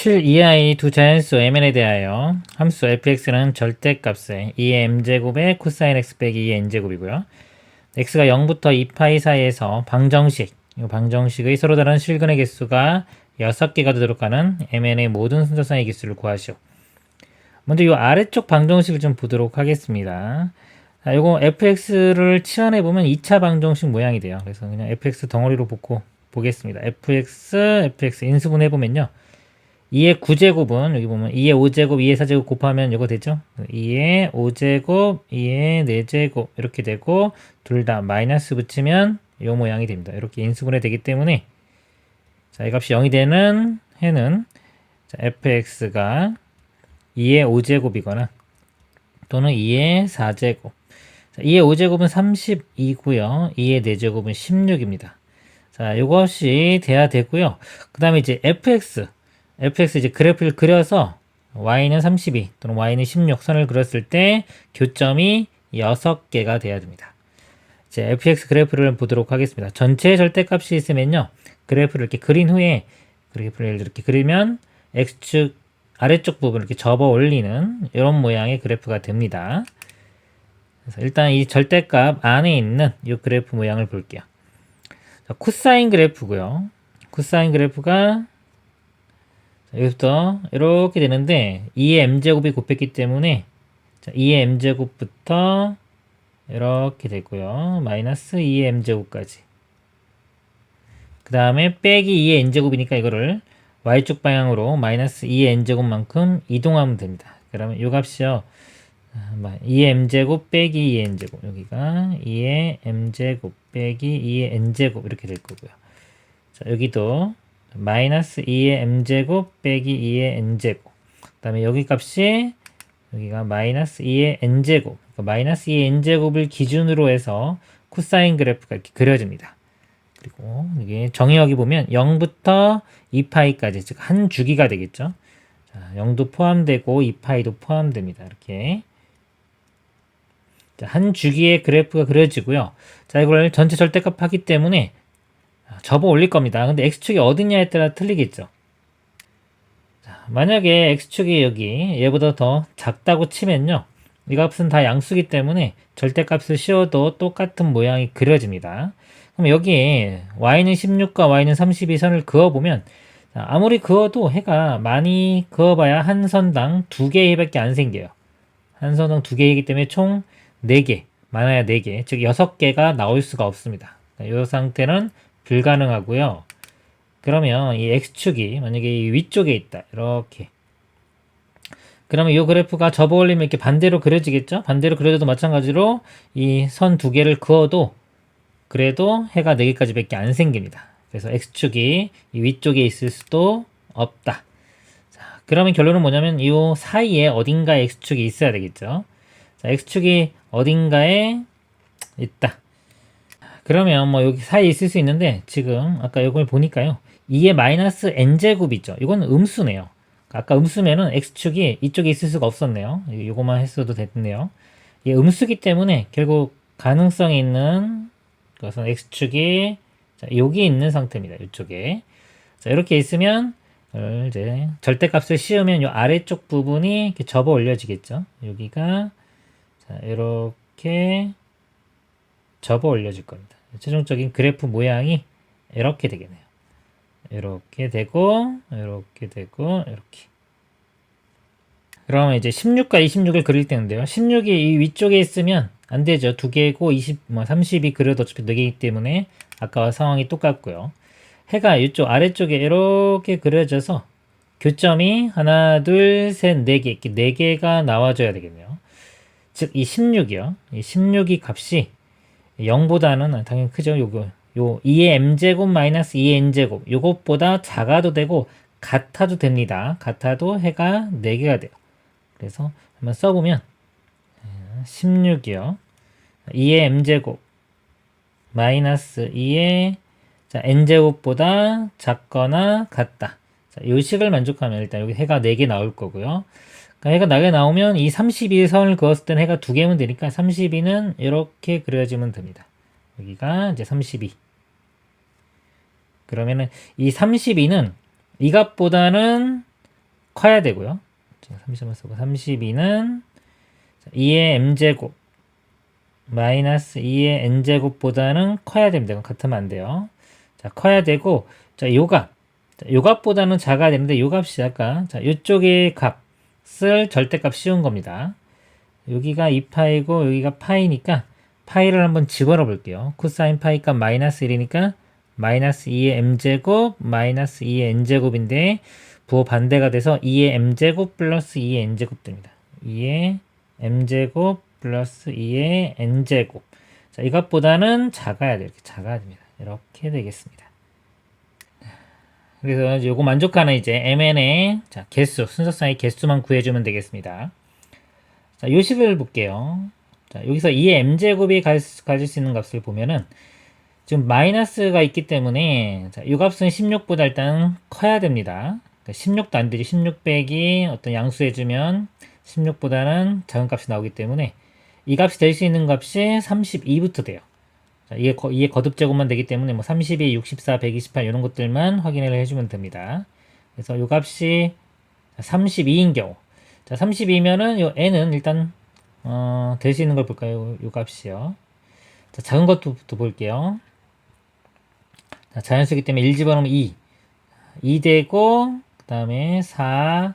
7이하의 두 자연수 mn에 대하여 함수 fx는 절대값의 2의 m제곱의 코사인 x 빼기 2의 n제곱이고요. x가 0부터 2파이 사이에서 방정식, 이 방정식의 서로 다른 실근의 개수가 6개가 되도록 하는 mn의 모든 순서상의 개수를 구하시오. 먼저 이 아래쪽 방정식을 좀 보도록 하겠습니다. 자, 요거 fx를 치환해 보면 2차 방정식 모양이 돼요. 그래서 그냥 fx 덩어리로 보겠습니다. fx 인수분 해보면요. 2의 9제곱은 여기 보면 2의 5제곱, 2의 4제곱 곱하면 이거 되죠? 2의 5제곱, 2의 4제곱 이렇게 되고 둘 다 마이너스 붙이면 이 모양이 됩니다. 이렇게 인수분해 되기 때문에 자, 이 값이 0이 되는 해는 자, fx가 2의 5제곱이거나 또는 2의 4제곱. 자, 2의 5제곱은 32고요. 2의 4제곱은 16입니다. 자, 이것이 돼야 되고요. 그 다음에 이제 fx 이제 그래프를 그려서 y는 32 또는 y는 16 선을 그렸을 때 교점이 6개가 돼야 됩니다. 이제 fx 그래프를 보도록 하겠습니다. 전체 절대값이 있으면요. 그래프를 이렇게 그린 후에 그래프를 이렇게 그리면 x축 아래쪽 부분을 이렇게 접어 올리는 이런 모양의 그래프가 됩니다. 그래서 일단 이 절대값 안에 있는 이 그래프 모양을 볼게요. 자, 코사인 그래프고요. 코사인 그래프가 여기부터 이렇게 되는데 2의 m제곱이 곱했기 때문에 자, 2의 m제곱부터 이렇게 되고요. 마이너스 2의 m제곱까지. 그 다음에 빼기 2의 n제곱이니까 이거를 y축 방향으로 마이너스 2의 n제곱만큼 이동하면 됩니다. 그러면 이 값이요. 2의 m제곱 빼기 2의 n제곱. 여기가 2의 m제곱 빼기 2의 n제곱 이렇게 될 거고요. 자, 여기도 마이너스 2의 m제곱 빼기 2의 n제곱. 그 다음에 여기 값이 여기가 마이너스 2의 n제곱. 그러니까 마이너스 2의 n제곱을 기준으로 해서 코사인 그래프가 이렇게 그려집니다. 그리고 이게 정의역이 보면 0부터 2파이까지 즉 한 주기가 되겠죠. 자, 0도 포함되고 2파이도 포함됩니다. 이렇게 자, 한 주기의 그래프가 그려지고요. 자, 이걸 전체 절대값 하기 때문에 접어 올릴 겁니다. 근데 x축이 어디냐에 따라 틀리겠죠. 자, 만약에 x축이 여기 얘보다 더 작다고 치면요. 이 값은 다 양수기 때문에 절대값을 씌워도 똑같은 모양이 그려집니다. 그럼 여기에 y는 16과 y는 32 선을 그어보면 아무리 그어도 해가 많이 그어봐야 한 선당 2개의 해밖에 안 생겨요. 한 선당 2개이기 때문에 총 4개, 많아야 4개, 즉 6개가 나올 수가 없습니다. 이 상태는 불가능하고요. 그러면 이 x축이 만약에 이 위쪽에 있다. 이렇게. 그러면 이 그래프가 접어 올리면 이렇게 반대로 그려지겠죠? 반대로 그려져도 마찬가지로 이 선 2개를 그어도 그래도 해가 4개까지 밖에 안 생깁니다. 그래서 x축이 이 위쪽에 있을 수도 없다. 자, 그러면 결론은 뭐냐면 이 사이에 어딘가에 x축이 있어야 되겠죠? 자, x축이 어딘가에 있다. 그러면 뭐 여기 사이에 있을 수 있는데 지금 아까 이걸 보니까요. 2의 마이너스 n제곱 있죠. 이건 음수네요. 아까 음수면은 x축이 이쪽에 있을 수가 없었네요. 이거만 했어도 됐네요. 이 음수기 때문에 결국 가능성이 있는 것은 x축이 자, 여기 있는 상태입니다. 이쪽에. 자, 이렇게 있으면 이제 절대값을 씌우면 이 아래쪽 부분이 이렇게 접어 올려지겠죠. 여기가 자, 이렇게 접어 올려질 겁니다. 최종적인 그래프 모양이 이렇게 되겠네요. 이렇게 되고 이렇게 되고 이렇게. 그러면 이제 16과 26을 그릴 때인데요. 16이 이 위쪽에 있으면 안 되죠. 2개고 30이 그려도 어차피 4개이기 때문에 아까와 상황이 똑같고요. 해가 이쪽 아래쪽에 이렇게 그려져서 교점이 하나, 둘, 셋, 4개 이렇게 4개가 나와줘야 되겠네요. 즉 이 16이요. 이 16이 값이 0보다는 당연히 크죠. 요 2의 m제곱 마이너스 2의 n제곱 요것보다 작아도 되고 같아도 됩니다. 같아도 해가 4개가 돼요. 그래서 한번 써보면 16이요. 2의 m제곱 마이너스 2의 자, n제곱보다 작거나 같다. 자, 이 식을 만족하면 일단 여기 해가 4개 나올 거고요. 그러니까 해가 4개 나오면 이 32선을 그었을 때는 해가 2개면 되니까 32는 이렇게 그려지면 됩니다. 여기가 이제 32. 그러면은 이 32는 이 값보다는 커야 되고요. 32만 쓰고 32는 2의 m제곱 마이너스 2의 n제곱보다는 커야 됩니다. 이건 같으면 안 돼요. 자, 커야 되고, 자, 요값. 자, 요값보다는 작아야 되는데, 요값이 아까, 자, 요쪽의 값을 절대값 씌운 겁니다. 여기가 2파이고, 여기가 파이니까, 파이를 한번 집어넣어 볼게요. 코사인 파이 값 마이너스 1이니까, 마이너스 2의 m제곱, 마이너스 2의 n제곱인데, 부호 반대가 돼서 2의 m제곱 플러스 2의 n제곱 됩니다. 2의 m제곱 플러스 2의 n제곱. 자, 이것보다는 작아야 돼요. 이렇게 작아야 됩니다. 이렇게 되겠습니다. 그래서 이제 요거 만족하는 이제 mn의 자, 개수, 순서상의 개수만 구해주면 되겠습니다. 자, 요식을 볼게요. 자, 여기서 2의 m제곱이 가질 수 있는 값을 보면은 지금 마이너스가 있기 때문에 자, 이 값은 16보다 일단 커야 됩니다. 16도 안 되지. 16 빼기 어떤 양수해주면 16보다는 작은 값이 나오기 때문에 이 값이 될 수 있는 값이 32부터 돼요. 자, 이게 거듭제곱만 되기 때문에 뭐 32, 64, 128 이런 것들만 확인을 해주면 됩니다. 그래서 이 값이 32인 경우, 자 32면은 요 n은 일단 될 수 있는 걸 볼까요? 요 값이요. 자, 작은 것부터 볼게요. 자, 자연수기 때문에 1 집어넣으면 2 되고 그 다음에 4,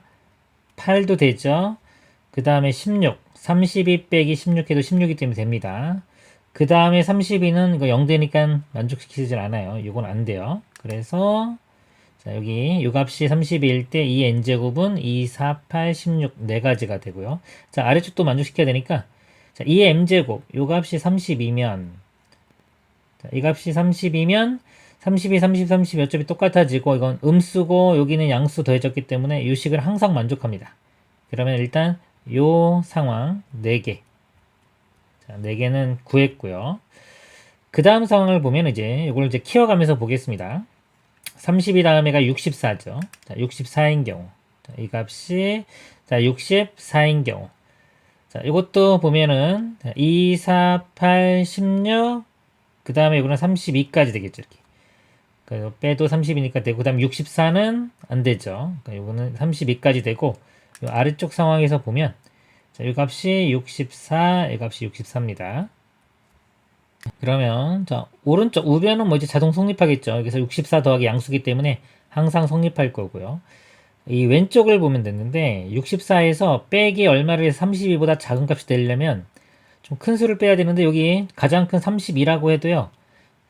8도 되죠. 그 다음에 16, 32 빼기 16 해도 16이기 때문에 됩니다. 그 다음에 32는 이거 0 되니까 만족시키질 않아요. 이건 안 돼요. 그래서 자, 여기 요 값이 32일 때 이 n제곱은 2, 4, 8, 16 네 가지가 되고요. 자, 아래쪽도 만족시켜야 되니까 자, 2의 m제곱 요 값이 32면 자, 이 값이 32면 32, 30, 32 어차피 똑같아지고 이건 음수고 여기는 양수 더해졌기 때문에 이 식을 항상 만족합니다. 그러면 일단 요 상황 4개 자, 4개는 구했고요. 그 다음 상황을 보면 이제 이걸 이제 키워가면서 보겠습니다. 32 다음에가 64죠. 자, 64인 경우 자, 이 값이 자, 64인 경우 자, 이것도 보면은 2, 4, 8, 16 그 다음에 이거는 32까지 되겠죠. 이렇게 빼도 30이니까 되고 그 다음 64는 안 되죠. 그러니까 이거는 32까지 되고 이 아래쪽 상황에서 보면 자, 이 값이 64, 이 값이 64입니다. 그러면 자, 오른쪽 우변은 뭐 이제 자동 성립하겠죠. 그래서 64 더하기 양수기 때문에 항상 성립할 거고요. 이 왼쪽을 보면 됐는데 64에서 빼기 얼마를 해서 32보다 작은 값이 되려면 좀 큰 수를 빼야 되는데 여기 가장 큰 32라고 해도요.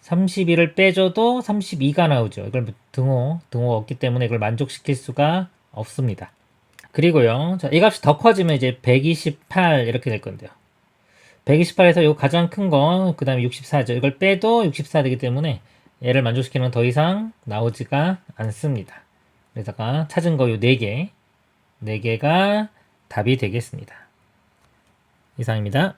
32를 빼줘도 32가 나오죠. 이걸 등호가 없기 때문에 이걸 만족시킬 수가 없습니다. 그리고요. 자, 이 값이 더 커지면 이제 128 이렇게 될 건데요. 128에서 요 가장 큰 거, 그 다음에 64죠. 이걸 빼도 64 되기 때문에 얘를 만족시키는 건 더 이상 나오지가 않습니다. 그래서가 찾은 거 요 4개, 4개가 답이 되겠습니다. 이상입니다.